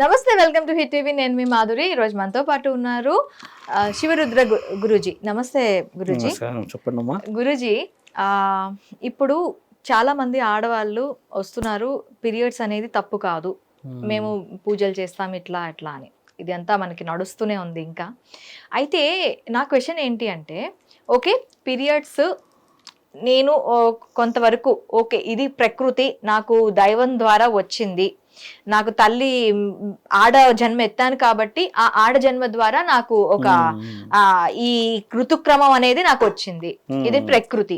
నమస్తే, welcome to hit TV. నేను మీ మాధురి. ఈ రోజు మనతో పాటు ఉన్నారు శివరుద్ర గురూజీ. నమస్తే గురూజీ. చెప్పండమ్మా. గురూజీ, ఇప్పుడు చాలా మంది ఆడవాళ్ళు వస్తున్నారు, పీరియడ్స్ అనేది తప్పు కాదు, మేము పూజలు చేస్తాం ఇట్లా అట్లా అని, ఇది అంతా మనకి నడుస్తూనే ఉంది. ఇంకా అయితే నా క్వశ్చన్ ఏంటి అంటే, ఓకే పీరియడ్స్ నేను కొంతవరకు ఓకే, ఇది ప్రకృతి, నాకు దైవం ద్వారా వచ్చింది, నాకు తల్లి ఆడ జన్మ ఎత్తాను కాబట్టి ఆ ఆడ జన్మ ద్వారా నాకు ఒక ఈ ఋతుక్రమం అనేది నాకు వచ్చింది, ఇది ప్రకృతి.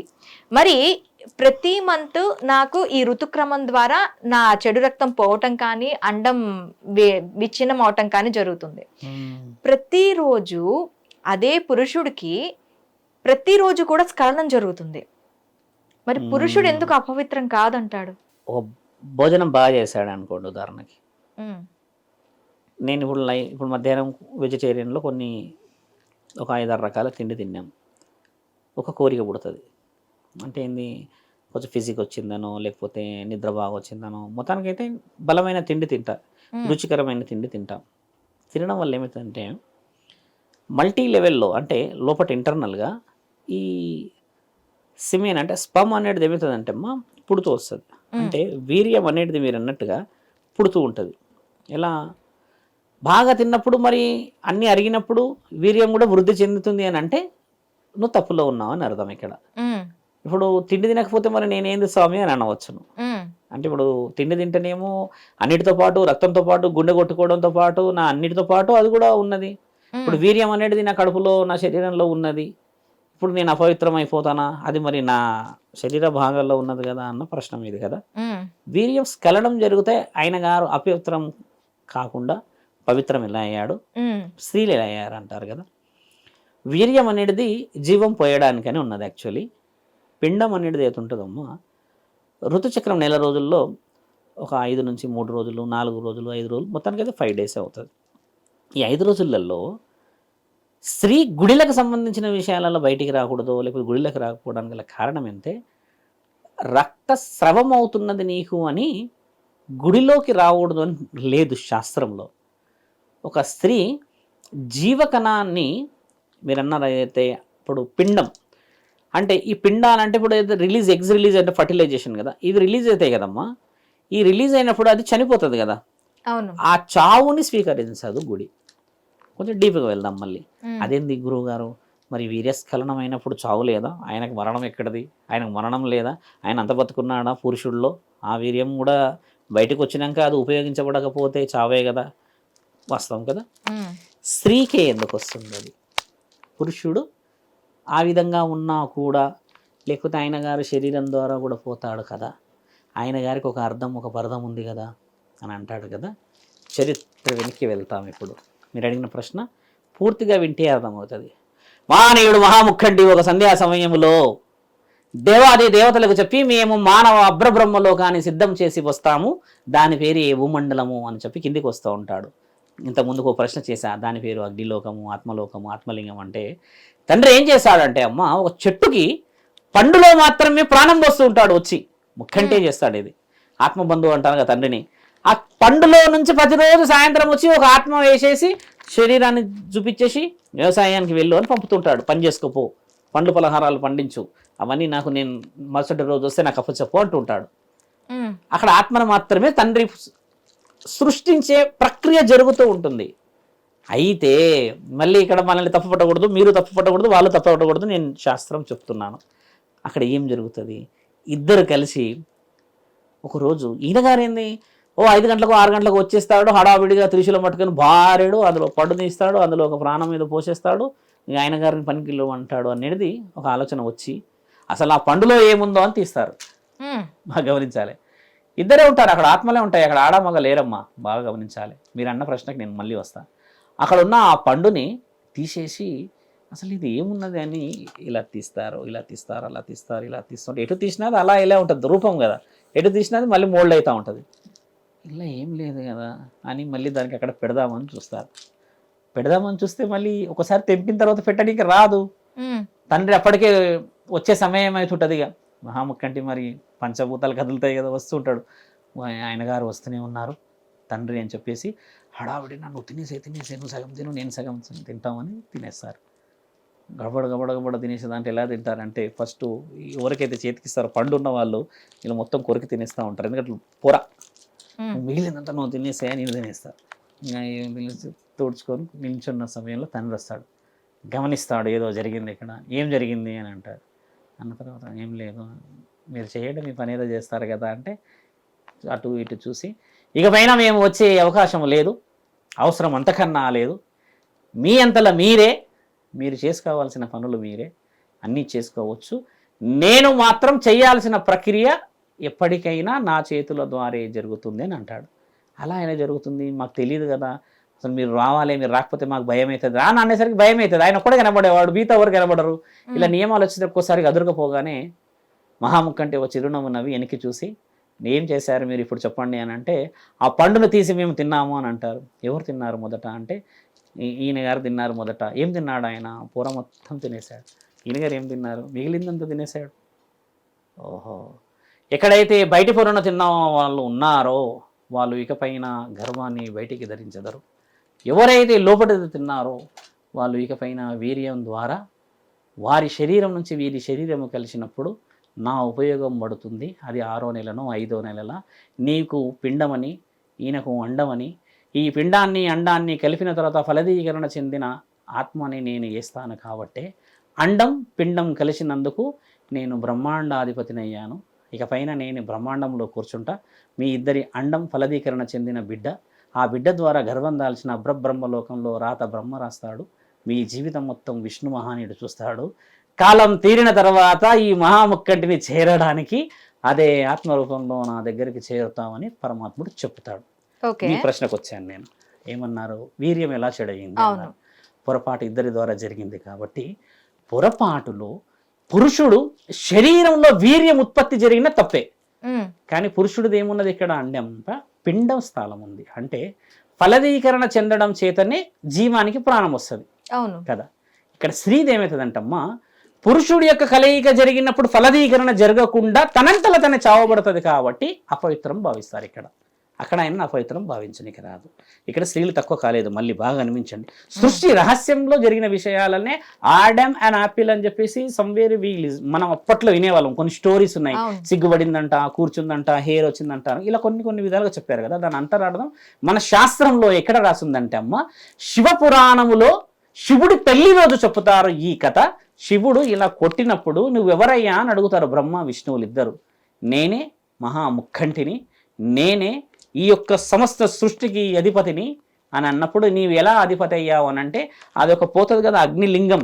మరి ప్రతి మంత్ నాకు ఈ ఋతుక్రమం ద్వారా నా చెడు రక్తం పోవటం కానీ అండం విచ్ఛిన్నం అవటం కానీ జరుగుతుంది. ప్రతిరోజు అదే పురుషుడికి ప్రతిరోజు కూడా స్ఖలనం జరుగుతుంది. మరి పురుషుడు ఎందుకు అపవిత్రం కాదంటాడు? భోజనం బాగా చేశాడు అనుకోండి, ఉదాహరణకి నేను ఇప్పుడు మధ్యాహ్నం వెజిటేరియన్లో ఒక 5-6 రకాల తిండి తిన్నాం. ఒక కోరిక పుడుతుంది. అంటే ఏంది, కొంచెం ఫిజిక్ వచ్చిందనో లేకపోతే నిద్ర బాగా వచ్చిందనో, మొత్తానికైతే బలమైన తిండి తింటా, రుచికరమైన తిండి తింటాం. తినడం వల్ల ఏమవుతుందంటే మల్టీ లెవెల్లో, అంటే లోపల ఇంటర్నల్గా ఈ సిమెన్ అంటే స్పమ్ అనేది ఏమవుతుందంటే అమ్మా పుడుతూ వస్తుంది. అంటే వీర్యం అనేది మీరు అన్నట్టుగా పుడుతూ ఉంటుంది. ఎలా బాగా తిన్నప్పుడు మరి అన్నీ అరిగినప్పుడు వీర్యం కూడా వృద్ధి చెందుతుంది అని అంటే నువ్వు తప్పులో ఉన్నావు అని అర్థం. ఇక్కడ ఇప్పుడు తిండి తినకపోతే మరి నేనేంది స్వామి అని అనవచ్చును. అంటే ఇప్పుడు తిండి తింటేనేమో అన్నిటితో పాటు రక్తంతో పాటు గుండె కొట్టుకోవడంతో పాటు నా అన్నిటితో పాటు అది కూడా ఉన్నది. ఇప్పుడు వీర్యం అనేది నా కడుపులో నా శరీరంలో ఉన్నది. ఇప్పుడు నేను అపవిత్రం అయిపోతానా? అది మరి నా శరీర భాగాల్లో ఉన్నది కదా అన్న ప్రశ్న ఇది కదా. వీర్యం స్ఖలనం జరిగితే ఆయన గారు అపవిత్రం కాకుండా పవిత్రం ఎలా అయ్యాడు, స్త్రీలు ఎలా అయ్యారు అంటారు కదా. వీర్యం అనేది జీవం పోయడానికని ఉన్నది. యాక్చువల్లీ పిండం అనేది ఏది ఉంటుందమ్మా, ఋతుచక్రం నెల రోజుల్లో ఒక 5 నుంచి 3 రోజులు, 4 రోజులు, 5 రోజులు, మొత్తానికి అయితే 5 days అవుతుంది. ఈ 5 రోజులలో స్త్రీ గుడిలకు సంబంధించిన విషయాలలో బయటికి రాకూడదు, లేకపోతే గుడిలకు రాకపోవడానికి గల కారణం ఏంటే, రక్తస్రవం అవుతున్నది నీకు అని గుడిలోకి రాకూడదు అని లేదు శాస్త్రంలో. ఒక స్త్రీ జీవకణాన్ని మీరు అన్నారు అయితే, ఇప్పుడు పిండం అంటే ఈ పిండాలంటే ఇప్పుడు ఏదో ఎగ్స్ రిలీజ్ అంటే ఫర్టిలైజేషన్ కదా, ఇవి రిలీజ్ అవుతాయి కదమ్మా. ఈ రిలీజ్ అయినప్పుడు అది చనిపోతుంది కదా. అవును. ఆ చావుని స్వీకరించదు గుడి. కొంచెం డీప్గా వెళ్దాం మళ్ళీ. అదేంది గురువు గారు, మరి వీర్యస్ఖలనం అయినప్పుడు చావు లేదా? ఆయనకు మరణం ఎక్కడిది? ఆయనకు మరణం లేదా? ఆయన అంత బతుకున్నాడా పురుషుల్లో? ఆ వీర్యం కూడా బయటకు వచ్చినాక అది ఉపయోగించబడకపోతే చావే కదా. వాస్తవం కదా. స్త్రీకే ఎందుకు వస్తుంది అది? పురుషుడు ఆ విధంగా ఉన్నా కూడా, లేకపోతే ఆయన గారి శరీరం ద్వారా కూడా పోతాడు కదా, ఆయన గారికి ఒక అర్థం ఒక పర్థం ఉంది కదా అని అంటాడు కదా. చరిత్ర వెనక్కి వెళ్తాం. ఇప్పుడు మీరు అడిగిన ప్రశ్న పూర్తిగా వింటే అర్థమవుతుంది. మహానీయుడు మహాముఖండి ఒక సంధ్యా సమయంలో దేవాది దేవతలకు చెప్పి, మేము మానవ అభ్రబ్రహ్మలోకాన్ని సిద్ధం చేసి వస్తాము, దాని పేరు ఏ భూమండలము అని చెప్పి కిందికి వస్తూ ఉంటాడు. ఇంతకుముందుకు ఒక ప్రశ్న చేశా, దాని పేరు అగ్నిలోకము, ఆత్మలోకము, ఆత్మలింగం. అంటే తండ్రి ఏం చేశాడంటే అమ్మ, ఒక చెట్టుకి పండులో మాత్రమే ప్రాణం పోస్తూ ఉంటాడు వచ్చి. ముఖంటే చేస్తాడు. ఇది ఆత్మబంధువు అంటారు కదా తండ్రిని. ఆ పండులో నుంచి ప్రతిరోజు సాయంత్రం వచ్చి ఒక ఆత్మ వేసేసి శరీరాన్ని చూపించేసి వ్యవసాయానికి వెళ్ళు అని పంపుతుంటాడు. పని చేసుకోపో, పండ్లు పలహారాలు పండించు, అవన్నీ నాకు నేను మరుసటి రోజు వస్తే నాకు అప్పచెప్పు అంటుంటాడు. అక్కడ ఆత్మను మాత్రమే తండ్రి సృష్టించే ప్రక్రియ జరుగుతూ ఉంటుంది. అయితే మళ్ళీ ఇక్కడ మనల్ని తప్పుపట్టకూడదు, మీరు తప్పుపట్టకూడదు, వాళ్ళు తప్పుపట్టకూడదు, నేను శాస్త్రం చెప్తున్నాను. అక్కడ ఏం జరుగుతుంది, ఇద్దరు కలిసి ఒకరోజు ఈయన గారేంది 5 గంటలకు 6 గంటలకు వచ్చేస్తాడు, హడావిడిగా త్రిశూలం పట్టుకొని భార్యడు, అందులో పడు తీస్తాడు, అందులో ఒక ప్రాణం మీద పోసేస్తాడు, ఆయన గారిని పనికిలో అంటాడు అనేది ఒక ఆలోచన వచ్చి అసలు ఆ పండులో ఏముందో అని తీస్తారు. బాగా గమనించాలి. ఇద్దరే ఉంటారు అక్కడ, ఆత్మలే ఉంటాయి అక్కడ, ఆడమగ లేరమ్మా. బాగా గమనించాలి. మీరు అన్న ప్రశ్నకి నేను మళ్ళీ వస్తాను. అక్కడ ఉన్న ఆ పండుని తీసేసి అసలు ఇది ఏమున్నది అని ఇలా తీస్తారు, ఇలా తీస్తారు, అలా తీస్తారు, ఇలా తీస్తుంటే ఎటు తీసినది అలా ఇలా ఉంటుంది రూపం కదా, ఎటు తీసినది మళ్ళీ మోల్డ్ అవుతూ ఉంటుంది. ఇలా ఏం లేదు కదా అని మళ్ళీ దానికి అక్కడ పెడదామని చూస్తారు. పెడదామని చూస్తే మళ్ళీ ఒకసారి తెంపిన తర్వాత పెట్టడానికి రాదు. తండ్రి అప్పటికే వచ్చే సమయం అవుతుంటుంది. ఇక మహాముఖంటి మరి పంచభూతాలు కదులుతాయి కదా, వస్తుంటాడు. ఆయన గారు వస్తూనే ఉన్నారు, తండ్రి అని చెప్పేసి హడావిడి నన్ను తినేసే నువ్వు సగం తిను నేను సగం తింటామని తినేస్తారు. గబడ తినేసే దాంట్లో ఎలా తింటారంటే ఫస్ట్ ఎవరికైతే చేతికిస్తారో పండు ఉన్న వాళ్ళు ఇలా మొత్తం కొరికి తినేస్తూ ఉంటారు. ఎందుకంటే పొర మిగిలినంత నువ్వు తినేసే నేను తినేస్తారు. ఇంకా తోడ్చుకొని నిల్చున్న సమయంలో తండ్రి వస్తాడు, గమనిస్తాడు ఏదో జరిగింది ఇక్కడ, ఏం జరిగింది అని అంటాడు. అన్న తర్వాత ఏం లేదు మీరు చేయండి మీ పని ఏదో చేస్తారు కదా అంటే అటు ఇటు చూసి ఇకపైన మేము వచ్చే అవకాశం లేదు, అవసరం అంతకన్నా లేదు, మీ అంతలా మీరు చేసుకోవాల్సిన పనులు మీరే అన్నీ చేసుకోవచ్చు, నేను మాత్రం చేయాల్సిన ప్రక్రియ ఎప్పటికైనా నా చేతుల ద్వారా జరుగుతుంది అని అంటాడు. అలా అయినా జరుగుతుంది మాకు తెలియదు కదా, అసలు మీరు రావాలి, మీరు రాకపోతే మాకు భయం అవుతుంది అని అనేసరికి భయం అవుతుంది. ఆయన ఒక్కడే కనబడేవాడు, మిగతా ఎవరు కనబడరు. ఇలా నియమాలు వచ్చేసరికి ఒక్కోసారి అదురుకపోగానే మహాముఖంటే ఒక చిరునవ్వు నవ్వి వెనక్కి చూసి ఏం చేశారు మీరు ఇప్పుడు చెప్పండి అని అంటే ఆ పండును తీసి మేము తిన్నాము అని అంటారు. ఎవరు తిన్నారు మొదట అంటే ఈయన గారు తిన్నారు మొదట. ఏం తిన్నాడు ఆయన? పూర మొత్తం తినేశాడు. ఈయన గారు ఏం తిన్నారు? మిగిలిందంతా తినేశాడు. ఓహో, ఎక్కడైతే బయటి పొరను తిన్న వాళ్ళు ఉన్నారో వాళ్ళు ఇకపైన గర్వాన్ని బయటికి ధరించెదరు. ఎవరైతే లోపలిది తిన్నారో వాళ్ళు ఇకపైన వీర్యం ద్వారా వారి శరీరం నుంచి వీరి శరీరము కలిసినప్పుడు నా ఉపయోగం పడుతుంది. అది 6వ నెలను 5వ నెలల నీకు పిండమని ఈయనకు అండమని, ఈ పిండాన్ని అండాన్ని కలిపిన తర్వాత ఫలదీకరణ చెందిన ఆత్మని నేను వేస్తాను కాబట్టే అండం పిండం కలిసినందుకు నేను బ్రహ్మాండాధిపతిని అయ్యాను. ఇకపైన నేను బ్రహ్మాండంలో కూర్చుంటా. మీ ఇద్దరి అండం ఫలదీకరణ చెందిన బిడ్డ, ఆ బిడ్డ ద్వారా గర్వం దాల్చిన అబ్రబ్రహ్మలోకంలో రాత బ్రహ్మ రాస్తాడు. మీ జీవితం మొత్తం విష్ణు మహానీయుడు చూస్తాడు. కాలం తీరిన తర్వాత ఈ మహాముక్కంటిని చేరడానికి అదే ఆత్మరూపంలో నా దగ్గరికి చేరుతామని పరమాత్ముడు చెప్తాడు. ఈ ప్రశ్నకు వచ్చాను నేను. ఏమన్నారు? వీర్యం ఎలా చెడయింది అన్నారు. పొరపాటు ఇద్దరి ద్వారా జరిగింది కాబట్టి పొరపాటులో పురుషుడు శరీరంలో వీర్యం ఉత్పత్తి జరిగిన తప్పే, కానీ పురుషుడిది ఏమున్నది ఇక్కడ అండంత పిండం స్థలం ఉంది. అంటే ఫలదీకరణ చెందడం చేతనే జీవానికి ప్రాణం వస్తుంది కదా. ఇక్కడ స్త్రీది ఏమవుతుందంటమ్మా, పురుషుడి యొక్క కలయిక జరిగినప్పుడు ఫలదీకరణ జరగకుండా తనంతల తన చావబడుతుంది కాబట్టి అపవిత్రం భావిస్తారు. ఇక్కడ అక్కడ ఆయన అపవిత్రం భావించడానికి రాదు. ఇక్కడ స్త్రీలు తక్కువ కాలేదు. మళ్ళీ బాగా అనిపించండి, సృష్టి రహస్యంలో జరిగిన విషయాలనే ఆడమ్ అండ్ ఆపిల్ అని చెప్పేసి సంవేర్ వీల్ మనం అప్పట్లో వినేవాళ్ళం. కొన్ని స్టోరీస్ ఉన్నాయి, సిగ్గుపడిందంట, కూర్చుందంట, హెయిర్ వచ్చిందంట, ఇలా కొన్ని విధాలుగా చెప్పారు కదా. దాని అంతరార్థం మన శాస్త్రంలో ఎక్కడ రాసిందంటే అమ్మ, శివపురాణములో శివుడి పెళ్లి రోజు చెప్పుతారు ఈ కథ. శివుడు ఇలా కొట్టినప్పుడు నువ్వెవరయ్యా అని అడుగుతారు బ్రహ్మ విష్ణువులు ఇద్దరు. నేనే మహాముఖంటిని, నేనే ఈ యొక్క సమస్త సృష్టికి అధిపతిని అని అన్నప్పుడు నీవు ఎలా అధిపతి అయ్యావు అని అంటే అది ఒక పోతుంది కదా అగ్నిలింగం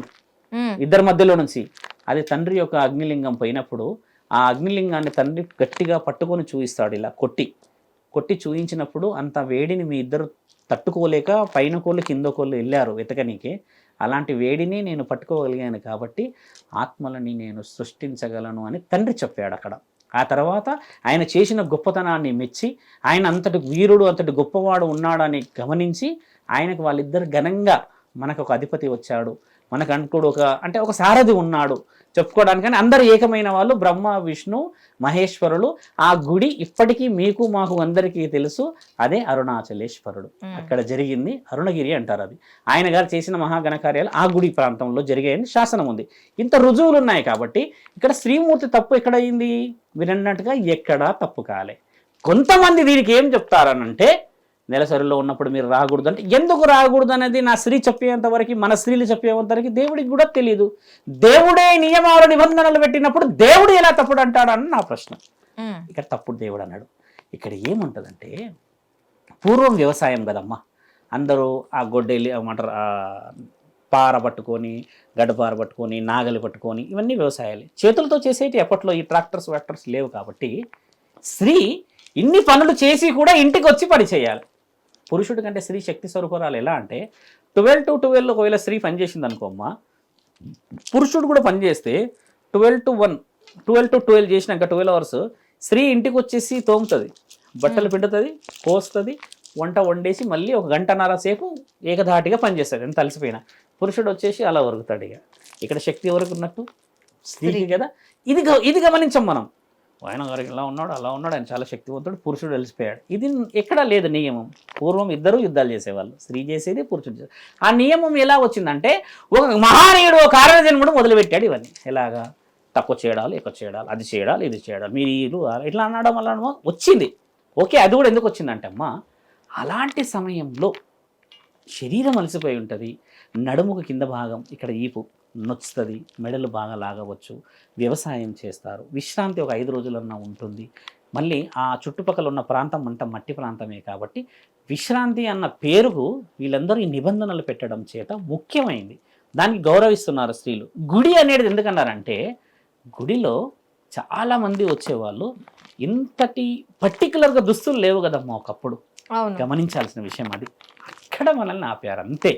ఇద్దరి మధ్యలో నుంచి. అది తండ్రి యొక్క అగ్నిలింగం పోయినప్పుడు ఆ అగ్నిలింగాన్ని తండ్రి గట్టిగా పట్టుకొని చూయిస్తాడు. ఇలా కొట్టి చూయించినప్పుడు అంత వేడిని మీ ఇద్దరు తట్టుకోలేక పైన కోళ్ళు కింద కోళ్ళు వెళ్ళారు వెతకనీకి. అలాంటి వేడిని నేను పట్టుకోగలిగాను కాబట్టి ఆత్మలని నేను సృష్టించగలను అని తండ్రి చెప్పాడు అక్కడ. ఆ తర్వాత ఆయన చేసిన గొప్పతనాన్ని మెచ్చి ఆయన అంతటి వీరుడు అంతటి గొప్పవాడు ఉన్నాడని గమనించి ఆయనకు వాళ్ళిద్దరు ఘనంగా మనకు ఒక అధిపతి వచ్చాడు, మనకు అనుకోడు ఒక సారథి ఉన్నాడు చెప్పుకోవడానికి. కానీ అందరు ఏకమైన వాళ్ళు బ్రహ్మ విష్ణు మహేశ్వరులు. ఆ గుడి ఇప్పటికీ మీకు మాకు అందరికీ తెలుసు, అదే అరుణాచలేశ్వరుడు. అక్కడ జరిగింది అరుణగిరి అంటారు. అది ఆయన గారు చేసిన మహాఘనకార్యాలు ఆ గుడి ప్రాంతంలో జరిగాయని శాసనం ఉంది. ఇంత రుజువులు ఉన్నాయి కాబట్టి ఇక్కడ శ్రీమూర్తి తప్పు ఎక్కడయింది? వినన్నట్టుగా ఎక్కడా తప్పు కాలే. కొంతమంది దీనికి ఏం చెప్తారనంటే నెలసరిలో ఉన్నప్పుడు మీరు రాకూడదు అంటే, ఎందుకు రాకూడదు అనేది నా స్త్రీ చెప్పేంత వరకు, మన స్త్రీలు చెప్పేంత వరకు దేవుడికి కూడా తెలియదు. దేవుడే నియమాలు నిబంధనలు పెట్టినప్పుడు దేవుడు ఎలా తప్పుడు అంటాడని నా ప్రశ్న. ఇక్కడ తప్పుడు దేవుడు అన్నాడు. ఇక్కడ ఏముంటుందంటే పూర్వం వ్యవసాయం కదమ్మా, అందరూ ఆ గొడ్డలి ఏమంటారు పార పట్టుకొని గడ్డపార పట్టుకొని నాగలి పట్టుకొని ఇవన్నీ వ్యవసాయాలు చేతులతో చేసేటి. అప్పట్లో ఈ ట్రాక్టర్స్ లేవు కాబట్టి స్త్రీ ఇన్ని పనులు చేసి కూడా ఇంటికి వచ్చి పని చేయాలి. పురుషుడి కంటే స్త్రీ శక్తి స్వరూపరాలు. ఎలా అంటే 12 to 12 ఒకవేళ స్త్రీ పనిచేసింది అనుకోమ్మా, పురుషుడు కూడా పనిచేస్తే 12 to 1 12 to 12 చేసినాక 12 hours స్త్రీ ఇంటికి వచ్చేసి తోముతుంది, బట్టలు పిండుతుంది, పోస్తుంది, వంట వండేసి మళ్ళీ 1 గంటన్నర సేపు ఏకధాటిగా పనిచేస్తుంది ఎంత అలసిపోయినా. పురుషుడు వచ్చేసి అలా వరుగుతాడు. ఇక్కడ శక్తి ఎవరికి ఉన్నట్టు? స్త్రీకి కదా. ఇది గమనించాం మనం. ఆయన గారికి ఇలా ఉన్నాడు అలా ఉన్నాడు, ఆయన చాలా శక్తివంతుడు, పురుషుడు వెలిసిపోయాడు. ఇది ఎక్కడా లేదు నియమం. పూర్వం ఇద్దరు యుద్ధాలు చేసేవాళ్ళు, స్త్రీ చేసేది పురుషుడు చేసేది. ఆ నియమం ఎలా వచ్చిందంటే ఒక మహానీయుడు ఒక కారణజన్ముడు మొదలుపెట్టాడు ఇవన్నీ. ఎలాగా తక్కువ చేయడాలు ఎక్కువ చేయడాలు, అది చేయడాలు ఇది చేయడాలు, మీరు ఇట్లా అనడం వల్ల వచ్చింది. ఓకే, అది కూడా ఎందుకు వచ్చిందంటే అమ్మా, అలాంటి సమయంలో శరీరం అలసిపోయి ఉంటుంది, నడుముకు కింద భాగం ఇక్కడ ఈపు నొచ్చుతుంది, మెడలు బాగా లాగవచ్చు, వ్యవసాయం చేస్తారు, విశ్రాంతి ఒక 5 రోజులన్నా ఉంటుంది. మళ్ళీ ఆ చుట్టుపక్కల ఉన్న ప్రాంతం అంతా మట్టి ప్రాంతమే కాబట్టి విశ్రాంతి అన్న పేరుకు వీళ్ళందరూ ఈ నిబంధనలు పెట్టడం చేత ముఖ్యమైంది. దానికి గౌరవిస్తున్నారు స్త్రీలు. గుడి అనేది ఎందుకన్నారంటే, గుడిలో చాలామంది వచ్చేవాళ్ళు ఇంతటి పర్టికులర్గా దుస్తులు లేవు కదమ్మా ఒకప్పుడు. గమనించాల్సిన విషయం అది. అక్కడ మనల్ని ఆపారు అంతే.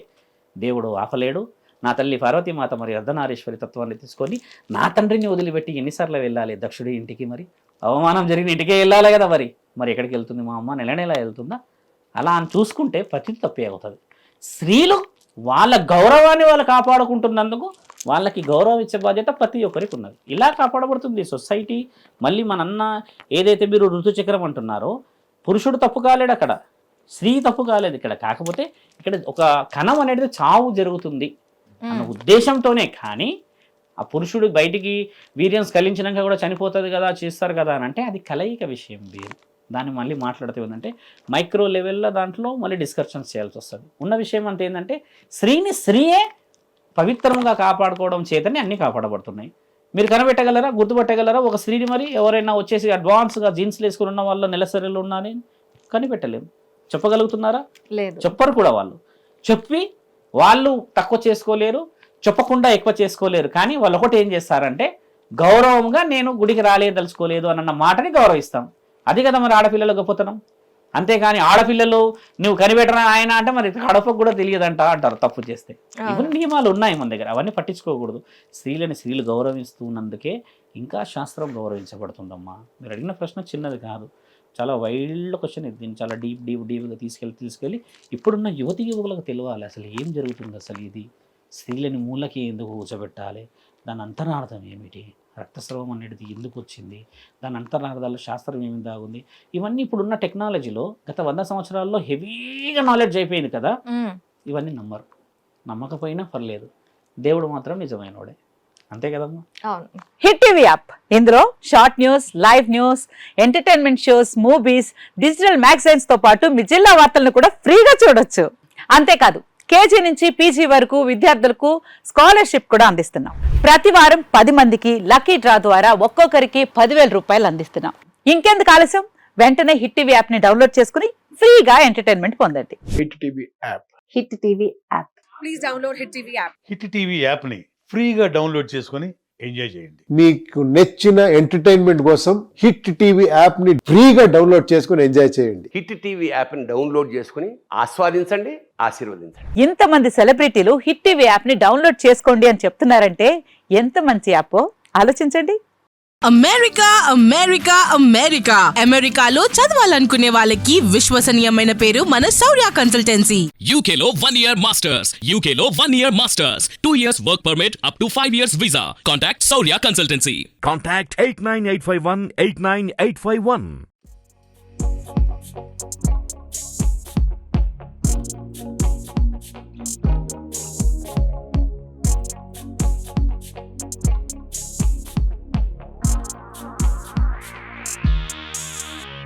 దేవుడు ఆపలేడు. నా తల్లి పార్వతీమాత మరి అర్ధనారీశ్వరి తత్వాన్ని తీసుకొని నా తండ్రిని వదిలిపెట్టి ఎన్నిసార్లు వెళ్ళాలి దక్షుడి ఇంటికి? మరి అవమానం జరిగిన ఇంటికే వెళ్ళాలి కదా. మరి ఎక్కడికి వెళ్తుంది మా అమ్మ? నెల వెళ్తుందా? అలా అని చూసుకుంటే ప్రతి తప్పే అవుతుంది. స్త్రీలు వాళ్ళ గౌరవాన్ని వాళ్ళు కాపాడుకుంటున్నందుకు వాళ్ళకి గౌరవం ఇచ్చే బాధ్యత ప్రతి ఒక్కరికి ఉన్నది. ఇలా కాపాడబడుతుంది సొసైటీ. మళ్ళీ మన ఏదైతే మీరు ఋతుచక్రం అంటున్నారో, పురుషుడు తప్పు కాలేడు అక్కడ, స్త్రీ తప్పు కాలేదు ఇక్కడ. కాకపోతే ఇక్కడ ఒక కణం అనేది చావు జరుగుతుంది అన్న ఉద్దేశంతోనే. కానీ ఆ పురుషుడు బయటికి వీర్యం స్ఖలించినాక కూడా చనిపోతుంది కదా, చేస్తారు కదా అని అంటే అది కలయిక విషయం వేరు. దాన్ని మళ్ళీ మాట్లాడితే ఏంటంటే మైక్రో లెవెల్లో దాంట్లో మళ్ళీ డిస్కషన్స్ చేయాల్సి వస్తుంది. ఉన్న విషయం అంతా ఏంటంటే స్త్రీయే పవిత్రంగా కాపాడుకోవడం చేతనే అన్నీ కాపాడబడుతున్నాయి. మీరు కనిపెట్టగలరా, గుర్తుపట్టగలరా ఒక స్త్రీని? మరి ఎవరైనా వచ్చేసి అడ్వాన్స్గా జీన్స్లు వేసుకుని ఉన్న వాళ్ళు నెలసరిలో ఉన్నారని కనిపెట్టలేము. చెప్పగలుగుతున్నారా? లేదు, చెప్పరు కూడా. వాళ్ళు చెప్పి వాళ్ళు తక్కువ చేసుకోలేరు, చెప్పకుండా ఎక్కువ చేసుకోలేరు. కానీ వాళ్ళు ఒకటి ఏం చేస్తారంటే గౌరవంగా నేను గుడికి రాలేదలుచుకోలేదు అన్న మాటని గౌరవిస్తాం. అది కదా మరి ఆడపిల్లల గొప్పతనం. అంతేకాని ఆడపిల్లలు నువ్వు కనిపెట్టరా ఆయన అంటే మరి గడపకు కూడా తెలియదంట అంటారు తప్పు చేస్తే. ఇవన్నీ నియమాలు ఉన్నాయి మన దగ్గర, అవన్నీ పట్టించుకోకూడదు. స్త్రీలు గౌరవిస్తున్నందుకే ఇంకా శాస్త్రం గౌరవించబడుతుందమ్మా. మీరు అడిగిన ప్రశ్న చిన్నది కాదు, చాలా వైల్డ్ క్వశ్చన్ ఇది. దీన్ని చాలా డీప్గా తీసుకెళ్ళి ఇప్పుడున్న యువకులకు తెలియాలి అసలు ఏం జరుగుతుంది, అసలు ఇది స్త్రీలని మూలకి ఎందుకు కూర్చోబెట్టాలి, దాని అంతరార్థం ఏమిటి, రక్తస్రావం అనేది ఎందుకు వచ్చింది, దాని అంతరార్థాల్లో శాస్త్రం ఏమి దాగుంది. ఇవన్నీ ఇప్పుడున్న టెక్నాలజీలో గత 100 సంవత్సరాల్లో హెవీగా నాలెడ్జ్ అయిపోయింది కదా. ఇవన్నీ నమ్మరు, నమ్మకపోయినా పర్లేదు, దేవుడు మాత్రం నిజమైనోడే. అంతే కదమ్మా. హిట్ టీవీ యాప్, ఇందులో short news, live news, entertainment shows, movies, digital magazines తో పాటు మీ జిల్లా వార్తలను కూడా ఫ్రీగా చూడొచ్చు. అంతేకాదు కేజీ నుంచి పీజీ వరకు విద్యార్థులకు స్కాలర్షిప్ కూడా అందిస్తున్నాం. ప్రతి వారం 10 మందికి లక్కీ డ్రా ద్వారా ఒక్కొక్కరికి 10,000 రూపాయలు అందిస్తున్నాం. ఇంకెందుకు ఆలస్యం, వెంటనే హిట్ టీవీ యాప్ ని డౌన్లోడ్ చేసుకుని ఫ్రీగా ఎంటర్టైన్మెంట్ పొందండి. Hit TV app. Hit TV app. Please download hit TV app. Hit TV app ని ఫ్రీగా డౌన్లోడ్ చేసుకొని ఎంజాయ్ చేయండి. మీకు నచ్చిన ఎంటర్టైన్మెంట్ కోసం హిట్ టీవీ యాప్ ని ఫ్రీగా డౌన్లోడ్ చేసుకొని ఎంజాయ్ చేయండి. హిట్ టీవీ యాప్ ని డౌన్లోడ్ చేసుకుని ఆస్వాదించండి, ఆశీర్వదించండి. ఇంతమంది సెలబ్రిటీలు హిట్ టీవీ యాప్ ని డౌన్లోడ్ చేసుకోండి అని చెప్తున్నారంటే ఎంత మంచి యాప్ ఆలోచించండి. అమెరికా అమెరికా అమెరికా అమెరికాలో చదవాలనుకునే వాళ్ళకి విశ్వసనీయమైన పేరు మన శౌర్య కన్సల్టెన్సీ. UK లో 1 year masters, UK లో 1 year masters, 2 years work permit up to 5 years visa. Contact Saurya Consultancy. Contact 89851 89851.